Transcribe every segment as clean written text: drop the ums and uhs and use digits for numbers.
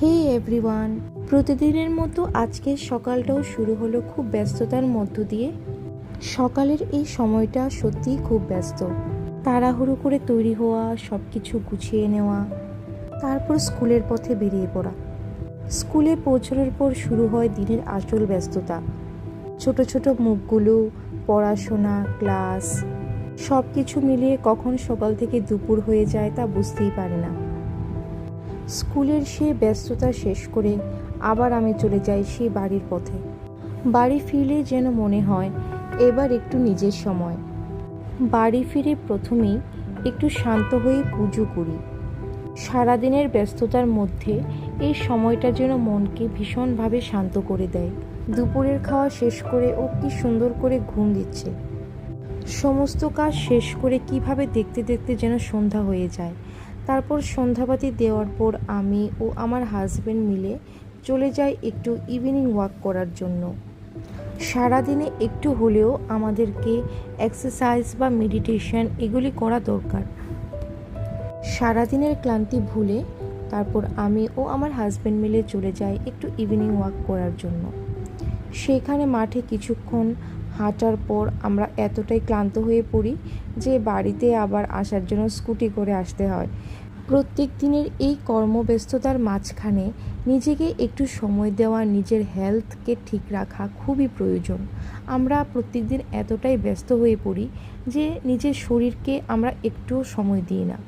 হে everyone, প্রতিদিনের মতো আজকের সকালটাও শুরু হলো খুব ব্যস্ততার মধ্য দিয়ে। সকালের এই সময়টা সত্যিই খুব ব্যস্ত। তাড়াহুড়ো করে তৈরি হওয়া, সব কিছু গুছিয়ে নেওয়া, তারপর স্কুলের পথে বেরিয়ে পড়া। স্কুলে পৌঁছানোর পর শুরু হয় দিনের আসল ব্যস্ততা। ছোট ছোট মুখগুলো, পড়াশোনা, ক্লাস, সব কিছু মিলিয়ে কখন সকাল থেকে দুপুর হয়ে যায় তা বুঝতেই পারি না। স্কুলের সেই ব্যস্ততা শেষ করে আবার আমি চলে যাই সেই বাড়ির পথে। বাড়ি ফিরলে যেন মনে হয় এবার একটু নিজের সময়। বাড়ি ফিরে প্রথমেই একটু শান্ত হয়ে পুজো করি। সারাদিনের ব্যস্ততার মধ্যে এই সময়টা যেন মনকে ভীষণভাবে শান্ত করে দেয়। দুপুরের খাওয়া শেষ করে ও কি সুন্দর করে ঘুম দিচ্ছে। সমস্ত কাজ শেষ করে কিভাবে দেখতে দেখতে যেন সন্ধ্যা হয়ে যায়। তারপর সন্ধ্যাবাতি দেওয়ার পর আমি ও আমার হাজব্যান্ড মিলে চলে যাই একটু ইভিনিং ওয়াক করার জন্য। সারাদিনে একটু হলেও আমাদেরকে এক্সারসাইজ বা মেডিটেশন এগুলি করা দরকার। সারাদিনের ক্লান্তি ভুলে তারপর আমি ও আমার হাজব্যান্ড মিলে চলে যাই একটু ইভিনিং ওয়াক করার জন্য। সেখানে মাঠে কিছুক্ষণ হাঁটার পর আমরা এতটাই ক্লান্ত হয়ে পড়ি যে বাড়িতে আবার আসার জন্য স্কুটি করে আসতে হয়। প্রত্যেক দিনের এই কর্মব্যস্ততার মাঝখানে নিজেকে একটু সময় দেওয়া, নিজের হেলথকে ঠিক রাখা খুবই প্রয়োজন। আমরা প্রত্যেকদিন এতটাই ব্যস্ত হয়ে পড়ি যে নিজের শরীরকে আমরা একটুও সময় দিই না।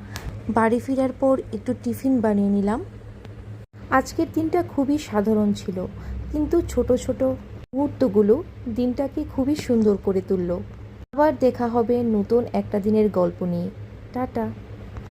বাড়ি ফেরার পর একটু টিফিন বানিয়ে নিলাম। আজকের দিনটা খুবই সাধারণ ছিল, কিন্তু ছোট ছোট মুহূর্তগুলো দিনটাকে খুবই সুন্দর করে তুলল। আবার দেখা হবে নতুন একটা দিনের গল্প নিয়ে। টাটা।